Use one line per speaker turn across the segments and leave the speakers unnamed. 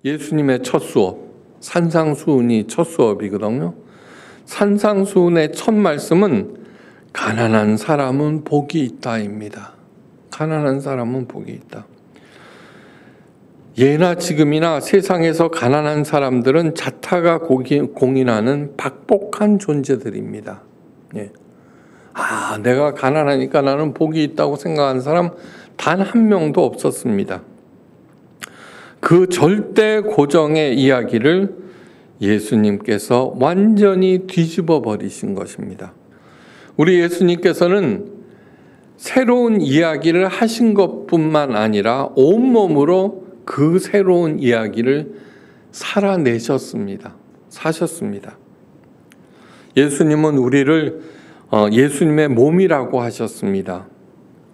예수님의 첫 수업, 산상수훈이 첫 수업이거든요. 산상수훈의 첫 말씀은 가난한 사람은 복이 있다입니다. 가난한 사람은 복이 있다. 예나 지금이나 세상에서 가난한 사람들은 자타가 공인하는 박복한 존재들입니다. 예. 내가 가난하니까 나는 복이 있다고 생각하는 사람 단 한 명도 없었습니다. 그 절대 고정의 이야기를 예수님께서 완전히 뒤집어 버리신 것입니다. 우리 예수님께서는 새로운 이야기를 하신 것뿐만 아니라 온몸으로 그 새로운 이야기를 살아내셨습니다. 사셨습니다. 예수님은 우리를 예수님의 몸이라고 하셨습니다.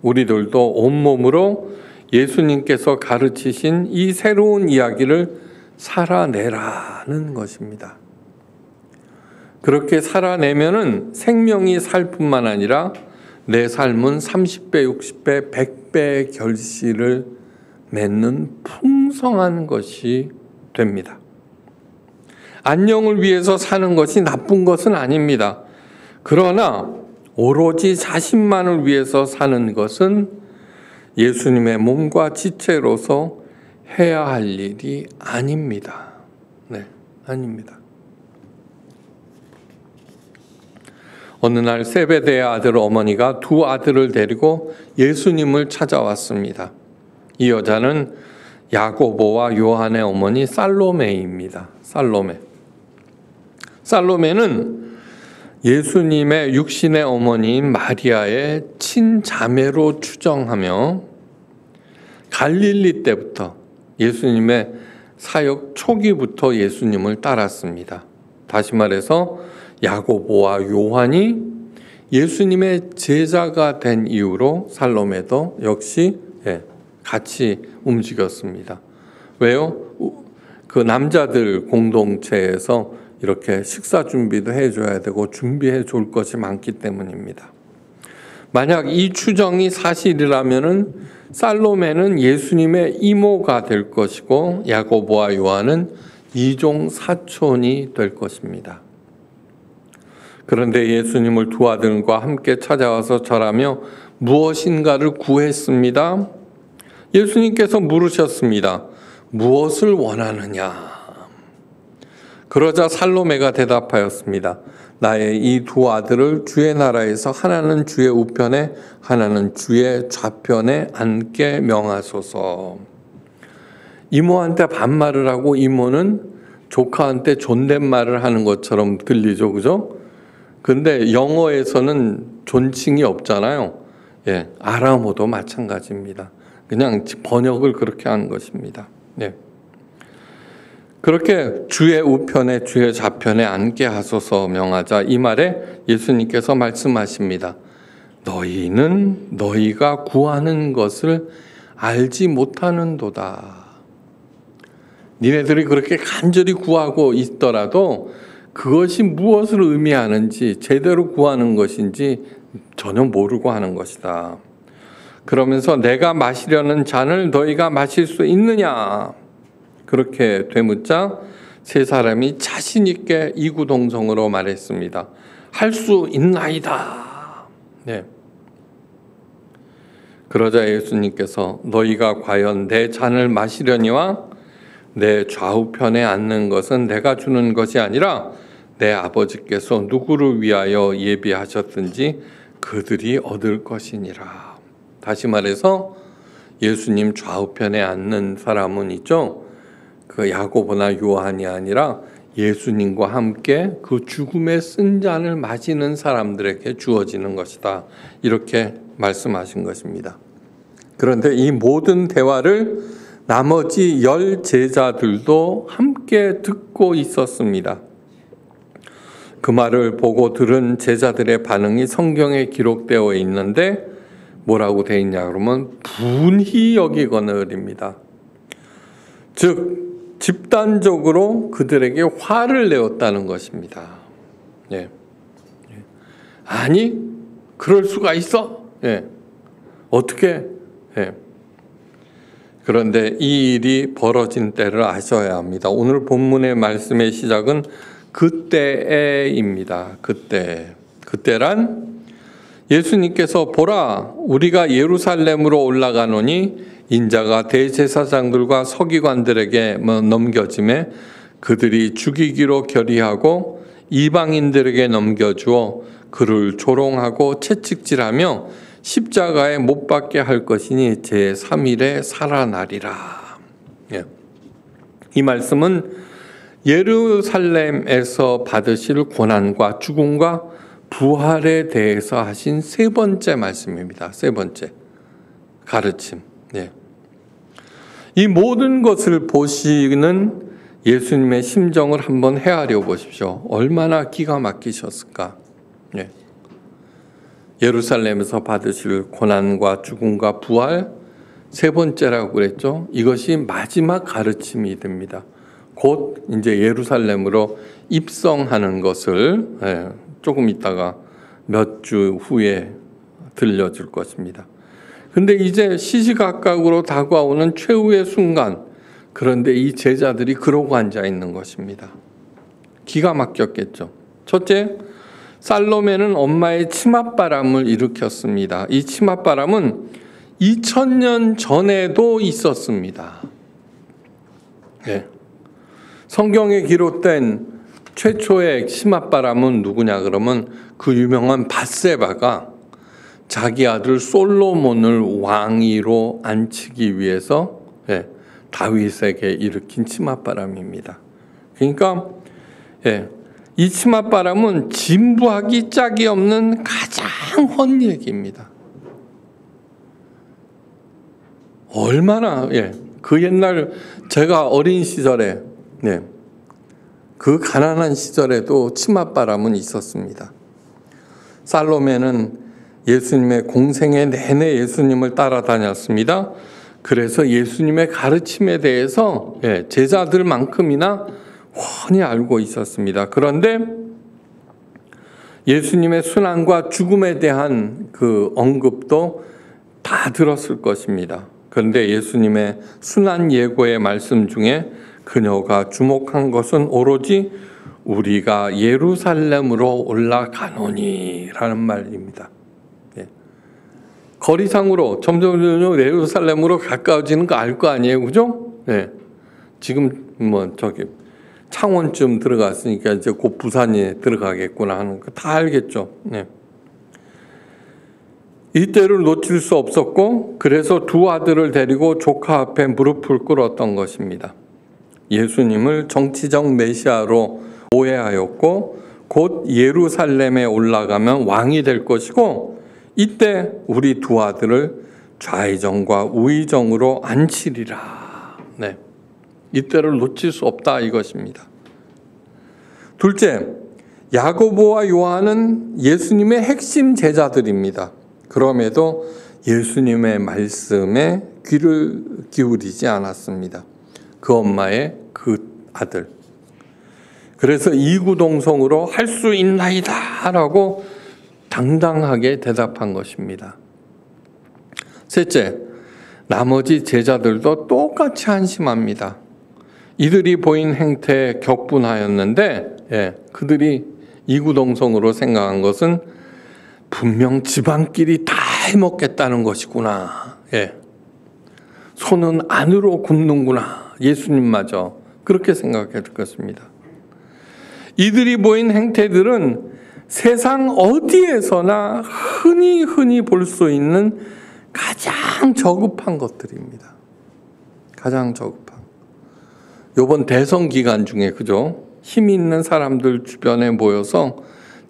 우리들도 온몸으로 예수님께서 가르치신 이 새로운 이야기를 살아내라는 것입니다. 그렇게 살아내면은 생명이 살 뿐만 아니라 내 삶은 30배, 60배, 100배의 결실을 맺는 풍성한 것이 됩니다. 안녕을 위해서 사는 것이 나쁜 것은 아닙니다. 그러나 오로지 자신만을 위해서 사는 것은 예수님의 몸과 지체로서 해야 할 일이 아닙니다. 네, 아닙니다. 어느 날 세베대의 아들 어머니가 두 아들을 데리고 예수님을 찾아왔습니다. 이 여자는 야고보와 요한의 어머니 살로메입니다. 살로메는 예수님의 육신의 어머니인 마리아의 친자매로 추정하며 갈릴리 때부터 예수님의 사역 초기부터 예수님을 따랐습니다. 다시 말해서 야고보와 요한이 예수님의 제자가 된 이후로 살로메도 역시 같이 움직였습니다. 왜요? 그 남자들 공동체에서 이렇게 식사 준비도 해줘야 되고 준비해 줄 것이 많기 때문입니다. 만약 이 추정이 사실이라면은 살로메는 예수님의 이모가 될 것이고 야고보와 요한은 이종 사촌이 될 것입니다. 그런데 예수님을 두 아들과 함께 찾아와서 절하며 무엇인가를 구했습니다. 예수님께서 물으셨습니다. 무엇을 원하느냐? 그러자 살로메가 대답하였습니다. 나의 이 두 아들을 주의 나라에서 하나는 주의 우편에 하나는 주의 좌편에 앉게 명하소서. 이모한테 반말을 하고 이모는 조카한테 존댓말을 하는 것처럼 들리죠, 그죠? 근데 영어에서는 존칭이 없잖아요. 아람어도 마찬가지입니다. 그냥 번역을 그렇게 하는 것입니다. 그렇게 주의 우편에 주의 좌편에 앉게 하소서 명하자 이 말에 예수님께서 말씀하십니다. 너희는 너희가 구하는 것을 알지 못하는도다. 니네들이 그렇게 간절히 구하고 있더라도 그것이 무엇을 의미하는지 제대로 구하는 것인지 전혀 모르고 하는 것이다. 그러면서 내가 마시려는 잔을 너희가 마실 수 있느냐? 그렇게 되묻자 세 사람이 자신 있게 이구동성으로 말했습니다. 할 수 있나이다. 그러자 예수님께서 너희가 과연 내 잔을 마시려니와 내 좌우편에 앉는 것은 내가 주는 것이 아니라 내 아버지께서 누구를 위하여 예비하셨든지 그들이 얻을 것이니라. 다시 말해서 예수님 좌우편에 앉는 사람은 있죠. 그 야고보나 요한이 아니라 예수님과 함께 그 죽음의 쓴 잔을 마시는 사람들에게 주어지는 것이다. 이렇게 말씀하신 것입니다. 그런데 이 모든 대화를 나머지 10 제자들도 함께 듣고 있었습니다. 그 말을 보고 들은 제자들의 반응이 성경에 기록되어 있는데 뭐라고 되어 있냐 그러면 분히 여기거늘입니다. 즉 집단적으로 그들에게 화를 내었다는 것입니다. 아니 그럴 수가 있어? 어떻게? 그런데 이 일이 벌어진 때를 아셔야 합니다. 오늘 본문의 말씀의 시작은 그때에입니다. 그때란 예수님께서 보라 우리가 예루살렘으로 올라가노니 인자가 대제사장들과 서기관들에게 넘겨짐에 그들이 죽이기로 결의하고 이방인들에게 넘겨주어 그를 조롱하고 채찍질하며 십자가에 못 박게 할 것이니 제3일에 살아나리라. 이 말씀은 예루살렘에서 받으실 고난과 죽음과 부활에 대해서 하신 세 번째 말씀입니다. 세 번째 가르침. 이 모든 것을 보시는 예수님의 심정을 한번 헤아려 보십시오. 얼마나 기가 막히셨을까. 예루살렘에서 받으실 고난과 죽음과 부활 세 번째라고 그랬죠. 이것이 마지막 가르침이 됩니다. 곧 이제 예루살렘으로 입성하는 것을 조금 있다가 몇 주 후에 들려줄 것입니다. 근데 이제 시시각각으로 다가오는 최후의 순간, 그런데 이 제자들이 그러고 앉아 있는 것입니다. 기가 막혔겠죠. 첫째, 살로메는 엄마의 치맛바람을 일으켰습니다. 이 치맛바람은 2000년 전에도 있었습니다. 성경에 기록된 최초의 치맛바람은 누구냐 그러면 그 유명한 밧세바가 자기 아들 솔로몬을 왕위로 앉히기 위해서 다윗에게 일으킨 치맛바람입니다. 그러니까 이 치맛바람은 진부하기 짝이 없는 가장 헛 얘기입니다. 얼마나 그 옛날 제가 어린 시절에 그 가난한 시절에도 치맛바람은 있었습니다. 살로메는 예수님의 공생애 내내 예수님을 따라다녔습니다. 그래서 예수님의 가르침에 대해서 제자들만큼이나 훤히 알고 있었습니다. 그런데 예수님의 순환과 죽음에 대한 그 언급도 다 들었을 것입니다. 그런데 예수님의 순환 예고의 말씀 중에 그녀가 주목한 것은 오로지 우리가 예루살렘으로 올라가노니 라는 말입니다. 거리상으로 점점 예루살렘으로 가까워지는 거 알 거 아니에요, 그죠? 지금 창원쯤 들어갔으니까 이제 곧 부산에 들어가겠구나 하는 거 다 알겠죠. 이때를 놓칠 수 없었고 그래서 두 아들을 데리고 조카 앞에 무릎을 꿇었던 것입니다. 예수님을 정치적 메시아로 오해하였고 곧 예루살렘에 올라가면 왕이 될 것이고 이때 우리 두 아들을 좌의정과 우의정으로 앉히리라. 이때를 놓칠 수 없다 이것입니다. 둘째, 야고보와 요한은 예수님의 핵심 제자들입니다. 그럼에도 예수님의 말씀에 귀를 기울이지 않았습니다. 그 엄마의 그 아들. 그래서 이구동성으로 할 수 있나이다 라고 당당하게 대답한 것입니다. 셋째, 나머지 제자들도 똑같이 한심합니다. 이들이 보인 행태에 격분하였는데 그들이 이구동성으로 생각한 것은 분명 집안끼리 다 해먹겠다는 것이구나. 손은 안으로 굽는구나. 예수님마저 그렇게 생각했을 것입니다. 이들이 보인 행태들은 세상 어디에서나 흔히 볼 수 있는 가장 저급한 것들입니다. 가장 저급한. 요번 대선 기간 중에 그죠? 힘 있는 사람들 주변에 모여서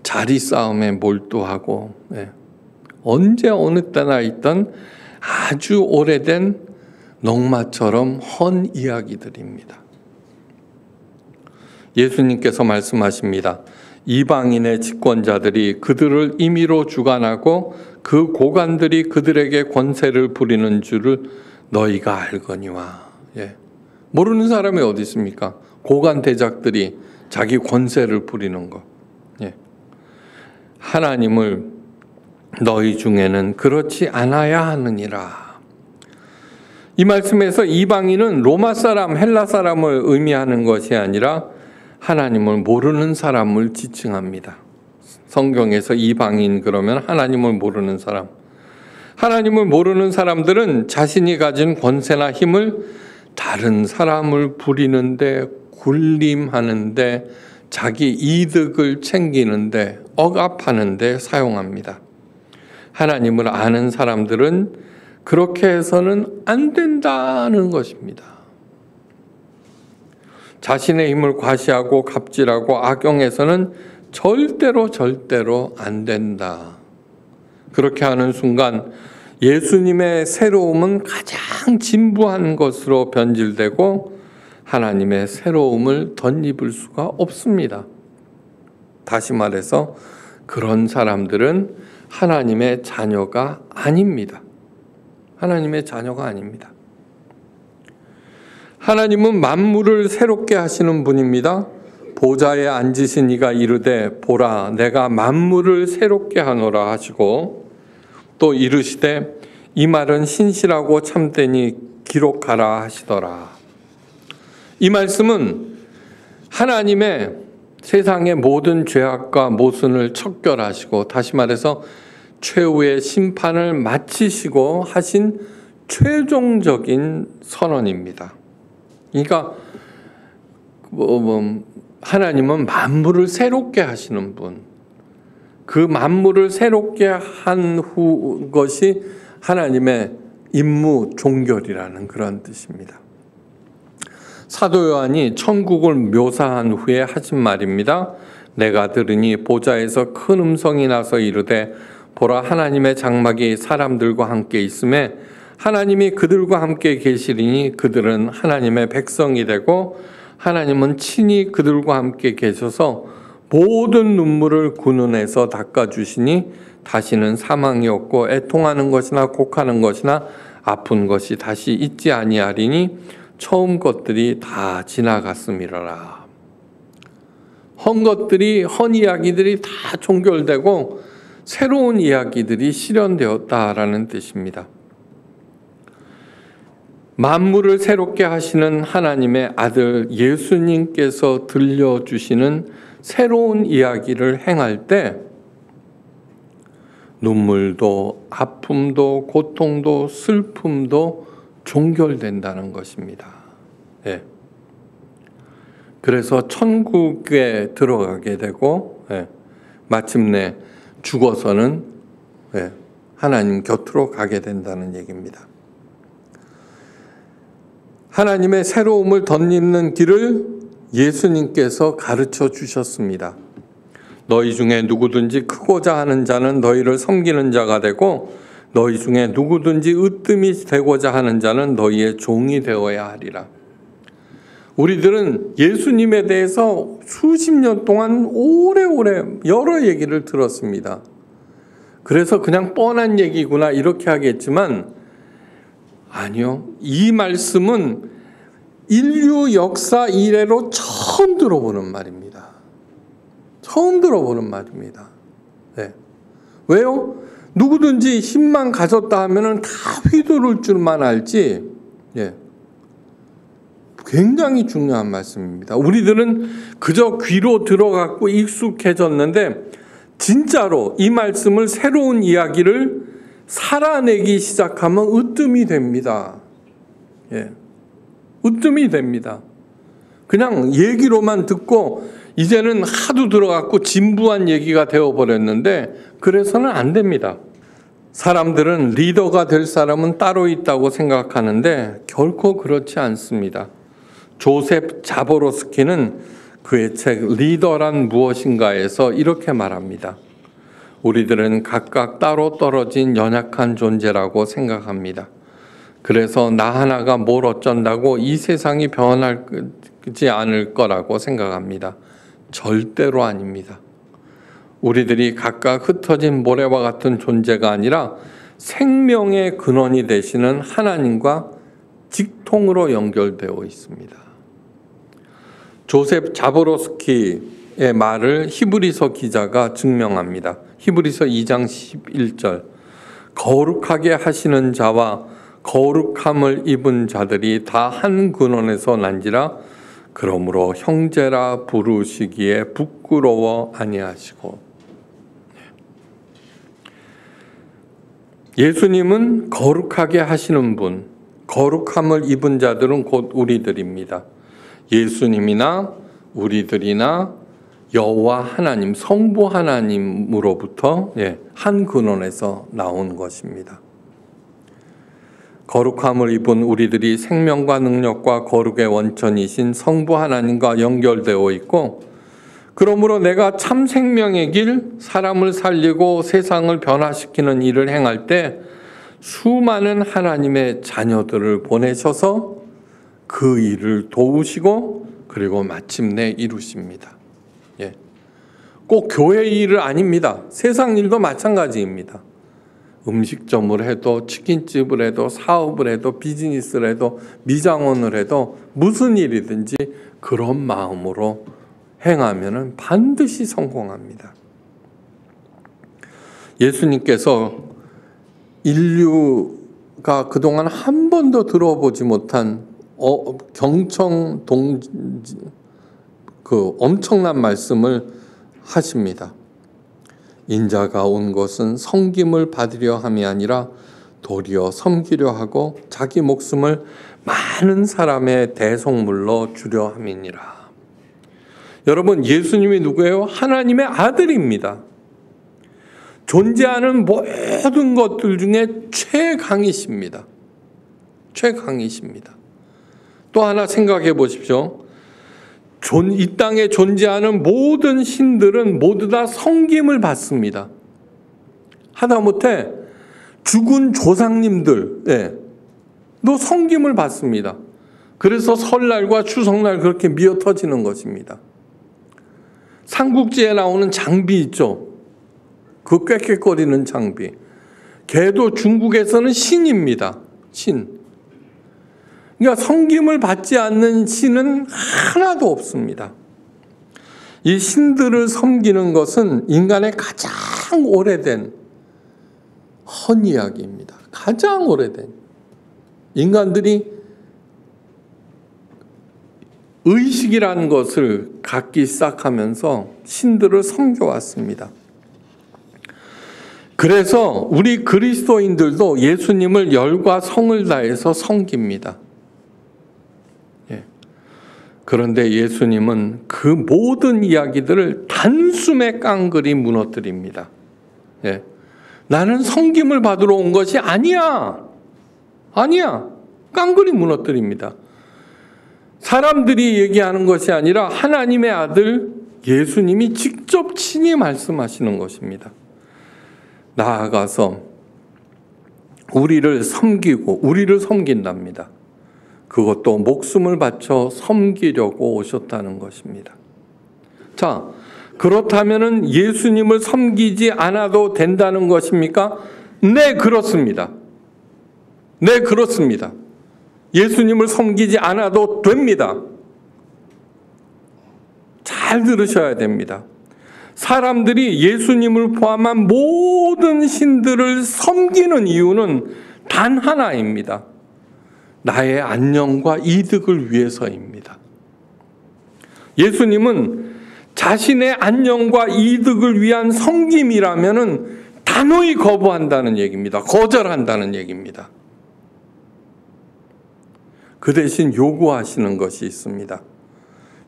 자리 싸움에 몰두하고 언제 어느 때나 있던 아주 오래된 넉마처럼 헌 이야기들입니다. 예수님께서 말씀하십니다. 이방인의 집권자들이 그들을 임의로 주관하고 그 고관들이 그들에게 권세를 부리는 줄을 너희가 알거니와. 모르는 사람이 어디 있습니까? 고관 대작들이 자기 권세를 부리는 것. 하나님을 너희 중에는 그렇지 않아야 하느니라. 이 말씀에서 이방인은 로마 사람, 헬라 사람을 의미하는 것이 아니라 하나님을 모르는 사람을 지칭합니다. 성경에서 이방인 그러면 하나님을 모르는 사람. 하나님을 모르는 사람들은 자신이 가진 권세나 힘을 다른 사람을 부리는데, 군림하는데, 자기 이득을 챙기는데, 억압하는데 사용합니다. 하나님을 아는 사람들은 그렇게 해서는 안 된다는 것입니다. 자신의 힘을 과시하고 갑질하고 악용해서는 절대로 안 된다. 그렇게 하는 순간 예수님의 새로움은 가장 진부한 것으로 변질되고 하나님의 새로움을 덧입을 수가 없습니다. 다시 말해서 그런 사람들은 하나님의 자녀가 아닙니다. 하나님의 자녀가 아닙니다. 하나님은 만물을 새롭게 하시는 분입니다. 보좌에 앉으신 이가 이르되 보라 내가 만물을 새롭게 하노라 하시고 또 이르시되 이 말은 신실하고 참되니 기록하라 하시더라. 이 말씀은 하나님의 세상의 모든 죄악과 모순을 척결하시고 다시 말해서 최후의 심판을 마치시고 하신 최종적인 선언입니다. 그러니까 하나님은 만물을 새롭게 하시는 분, 그 만물을 새롭게 한 후 것이 하나님의 임무 종결이라는 그런 뜻입니다. 사도 요한이 천국을 묘사한 후에 하신 말입니다. 내가 들으니 보좌에서 큰 음성이 나서 이르되 보라 하나님의 장막이 사람들과 함께 있음에 하나님이 그들과 함께 계시리니 그들은 하나님의 백성이 되고 하나님은 친히 그들과 함께 계셔서 모든 눈물을 그 눈에서 닦아주시니 다시는 사망이 없고 애통하는 것이나 곡하는 것이나 아픈 것이 다시 있지 아니하리니 처음 것들이 다 지나갔음이로라. 헌 것들이, 헌 이야기들이 다 종결되고 새로운 이야기들이 실현되었다라는 뜻입니다. 만물을 새롭게 하시는 하나님의 아들 예수님께서 들려주시는 새로운 이야기를 행할 때 눈물도 아픔도 고통도 슬픔도 종결된다는 것입니다. 예. 그래서 천국에 들어가게 되고 마침내 죽어서는 하나님 곁으로 가게 된다는 얘기입니다. 하나님의 새로움을 덧입는 길을 예수님께서 가르쳐 주셨습니다. 너희 중에 누구든지 크고자 하는 자는 너희를 섬기는 자가 되고 너희 중에 누구든지 으뜸이 되고자 하는 자는 너희의 종이 되어야 하리라. 우리들은 예수님에 대해서 수십 년 동안 오래오래 여러 얘기를 들었습니다. 그래서 그냥 뻔한 얘기구나 이렇게 하겠지만 아니요. 이 말씀은 인류 역사 이래로 처음 들어보는 말입니다. 처음 들어보는 말입니다. 네. 왜요? 누구든지 힘만 가졌다 하면은 다 휘두를 줄만 알지. 예. 굉장히 중요한 말씀입니다. 우리들은 그저 귀로 들어갔고 익숙해졌는데 진짜로 이 말씀을 새로운 이야기를 살아내기 시작하면 으뜸이 됩니다. 예. 으뜸이 됩니다. 그냥 얘기로만 듣고 이제는 하도 들어갔고 진부한 얘기가 되어버렸는데 그래서는 안 됩니다. 사람들은 리더가 될 사람은 따로 있다고 생각하는데 결코 그렇지 않습니다. 조셉 자보로스키는 그의 책 리더란 무엇인가에서 이렇게 말합니다. 우리들은 각각 따로 떨어진 연약한 존재라고 생각합니다. 그래서 나 하나가 뭘 어쩐다고 이 세상이 변하지 않을 거라고 생각합니다. 절대로 아닙니다. 우리들이 각각 흩어진 모래와 같은 존재가 아니라 생명의 근원이 되시는 하나님과 직통으로 연결되어 있습니다. 조셉 자보로스키의 말을 히브리서 기자가 증명합니다. 히브리서 2장 11절 거룩하게 하시는 자와 거룩함을 입은 자들이 다 한 근원에서 난지라. 그러므로 형제라 부르시기에 부끄러워 아니하시고. 예수님은 거룩하게 하시는 분, 거룩함을 입은 자들은 곧 우리들입니다. 예수님이나 우리들이나 여호와 하나님, 성부 하나님으로부터 한 근원에서 나온 것입니다. 거룩함을 입은 우리들이 생명과 능력과 거룩의 원천이신 성부 하나님과 연결되어 있고, 그러므로 내가 참 생명의 길, 사람을 살리고 세상을 변화시키는 일을 행할 때 수많은 하나님의 자녀들을 보내셔서 그 일을 도우시고 그리고 마침내 이루십니다. 꼭 교회 일은 아닙니다. 세상 일도 마찬가지입니다. 음식점을 해도 치킨집을 해도 사업을 해도 비즈니스를 해도 미장원을 해도 무슨 일이든지 그런 마음으로 행하면 반드시 성공합니다. 예수님께서 인류가 그동안 한 번도 들어보지 못한 엄청난 말씀을 하십니다. 인자가 온 것은 섬김을 받으려 함이 아니라 도리어 섬기려 하고 자기 목숨을 많은 사람의 대속물로 주려 함이니라. 여러분, 예수님이 누구예요? 하나님의 아들입니다. 존재하는 모든 것들 중에 최강이십니다. 최강이십니다. 또 하나 생각해 보십시오. 이 땅에 존재하는 모든 신들은 모두 다 섬김을 받습니다. 하다못해 죽은 조상님들, 또 섬김을 받습니다. 그래서 설날과 추석날 그렇게 미어 터지는 것입니다. 삼국지에 나오는 장비 있죠. 그 꽥꽥거리는 장비. 걔도 중국에서는 신입니다. 신. 그러니까 섬김을 받지 않는 신은 하나도 없습니다. 이 신들을 섬기는 것은 인간의 가장 오래된 헌이야기입니다. 가장 오래된. 인간들이 의식이라는 것을 갖기 시작하면서 신들을 섬겨왔습니다. 그래서 우리 그리스도인들도 예수님을 열과 성을 다해서 섬깁니다. 그런데 예수님은 그 모든 이야기들을 단숨에 깡그리 무너뜨립니다. 나는 섬김을 받으러 온 것이 아니야. 깡그리 무너뜨립니다. 사람들이 얘기하는 것이 아니라 하나님의 아들 예수님이 직접 친히 말씀하시는 것입니다. 나아가서 우리를 섬기고 우리를 섬긴답니다. 그것도 목숨을 바쳐 섬기려고 오셨다는 것입니다. 자, 그렇다면 예수님을 섬기지 않아도 된다는 것입니까? 네, 그렇습니다. 네, 그렇습니다. 예수님을 섬기지 않아도 됩니다. 잘 들으셔야 됩니다. 사람들이 예수님을 포함한 모든 신들을 섬기는 이유는 단 하나입니다. 나의 안녕과 이득을 위해서입니다. 예수님은 자신의 안녕과 이득을 위한 섬김이라면 단호히 거부한다는 얘기입니다. 거절한다는 얘기입니다. 그 대신 요구하시는 것이 있습니다.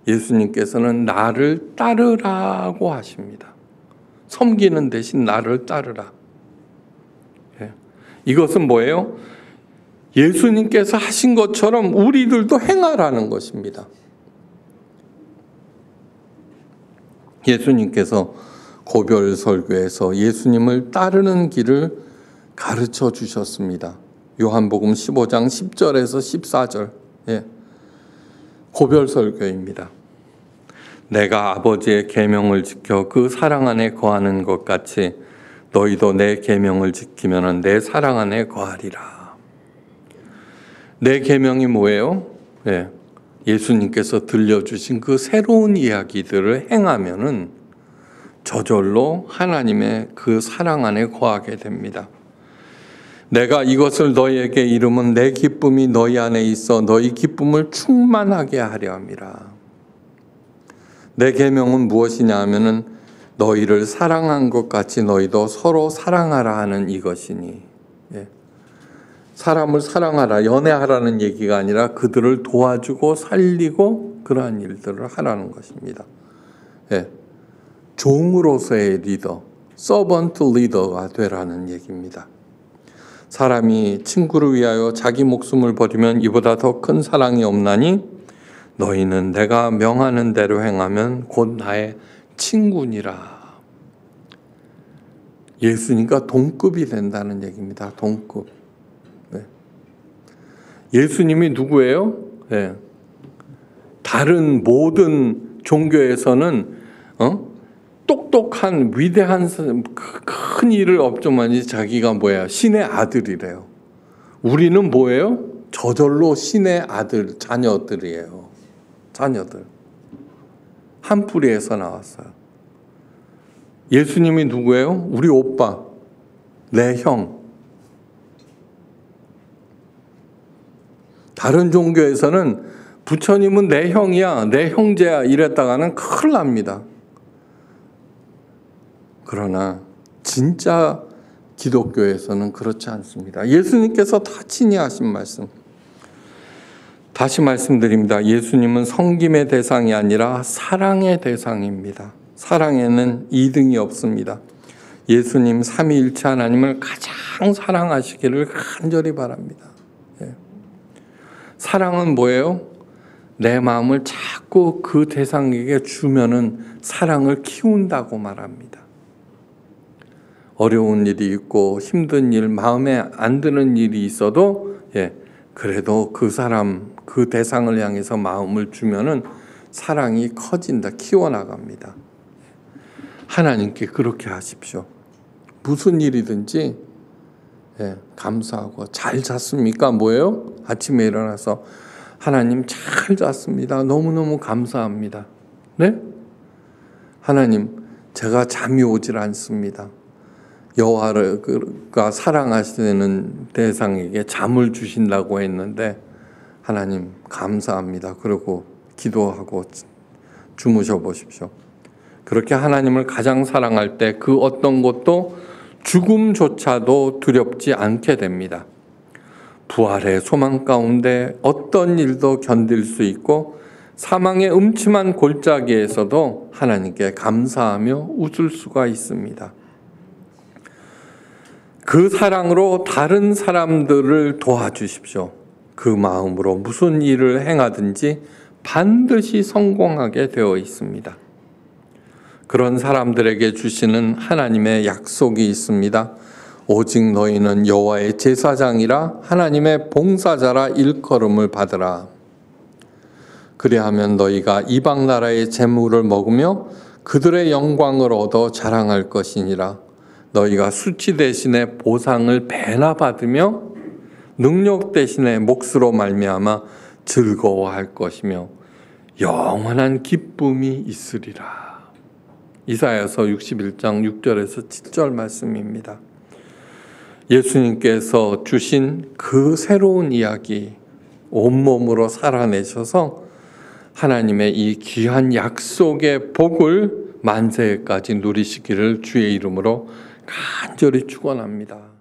예수님께서는 나를 따르라고 하십니다. 섬기는 대신 나를 따르라. 이것은 뭐예요? 예수님께서 하신 것처럼 우리들도 행하라는 것입니다. 예수님께서 고별 설교에서 예수님을 따르는 길을 가르쳐 주셨습니다. 요한복음 15장 10절에서 14절. 고별 설교입니다. 내가 아버지의 계명을 지켜 그 사랑 안에 거하는 것 같이 너희도 내 계명을 지키면 내 사랑 안에 거하리라. 내 계명이 뭐예요? 예수님께서 들려주신 그 새로운 이야기들을 행하면은 저절로 하나님의 그 사랑 안에 거하게 됩니다. 내가 이것을 너희에게 이름은 내 기쁨이 너희 안에 있어 너희 기쁨을 충만하게 하려 함이라. 내 계명은 무엇이냐 하면은 너희를 사랑한 것 같이 너희도 서로 사랑하라 하는 이것이니. 예. 사람을 사랑하라, 연애하라는 얘기가 아니라 그들을 도와주고 살리고 그러한 일들을 하라는 것입니다. 예. 종으로서의 리더, 서번트 리더가 되라는 얘기입니다. 사람이 친구를 위하여 자기 목숨을 버리면 이보다 더 큰 사랑이 없나니 너희는 내가 명하는 대로 행하면 곧 나의 친구니라. 예수님과 동급이 된다는 얘기입니다. 동급. 네. 예수님이 누구예요? 네. 다른 모든 종교에서는 똑똑한 위대한 큰 일을 업종하니 자기가 뭐야? 신의 아들이래요. 우리는 뭐예요? 저절로 신의 아들, 자녀들이에요. 자녀들. 한 뿌리에서 나왔어요. 예수님이 누구예요? 우리 오빠, 내 형. 다른 종교에서는 부처님은 내 형이야, 내 형제야 이랬다가는 큰일 납니다. 그러나 진짜 기독교에서는 그렇지 않습니다. 예수님께서 다 친히 하신 말씀. 다시 말씀드립니다. 예수님은 섬김의 대상이 아니라 사랑의 대상입니다. 사랑에는 2등이 없습니다. 예수님 삼위일체 하나님을 가장 사랑하시기를 간절히 바랍니다. 예. 사랑은 뭐예요? 내 마음을 자꾸 그 대상에게 주면은 사랑을 키운다고 말합니다. 어려운 일이 있고 힘든 일, 마음에 안 드는 일이 있어도 그래도 그 사람, 그 대상을 향해서 마음을 주면은 사랑이 커진다, 키워나갑니다. 하나님께 그렇게 하십시오. 무슨 일이든지 감사하고. 잘 잤습니까? 뭐예요? 아침에 일어나서 하나님 잘 잤습니다. 너무너무 감사합니다. 네? 하나님, 제가 잠이 오질 않습니다. 여호와가 사랑하시는 대상에게 잠을 주신다고 했는데 하나님 감사합니다. 그리고 기도하고 주무셔 보십시오. 그렇게 하나님을 가장 사랑할 때 그 어떤 것도 죽음조차도 두렵지 않게 됩니다. 부활의 소망 가운데 어떤 일도 견딜 수 있고 사망의 음침한 골짜기에서도 하나님께 감사하며 웃을 수가 있습니다. 그 사랑으로 다른 사람들을 도와주십시오. 그 마음으로 무슨 일을 행하든지 반드시 성공하게 되어 있습니다. 그런 사람들에게 주시는 하나님의 약속이 있습니다. 오직 너희는 여호와의 제사장이라 하나님의 봉사자라 일컬음을 받으라. 그리하면 너희가 이방 나라의 재물을 먹으며 그들의 영광을 얻어 자랑할 것이니라. 너희가 수치 대신에 보상을 배나 받으며 능력 대신에 몫으로 말미암아 즐거워할 것이며 영원한 기쁨이 있으리라. 이사야서 61장 6절에서 7절 말씀입니다. 예수님께서 주신 그 새로운 이야기 온몸으로 살아내셔서 하나님의 이 귀한 약속의 복을 만세까지 누리시기를 주의 이름으로 간절히 축원합니다.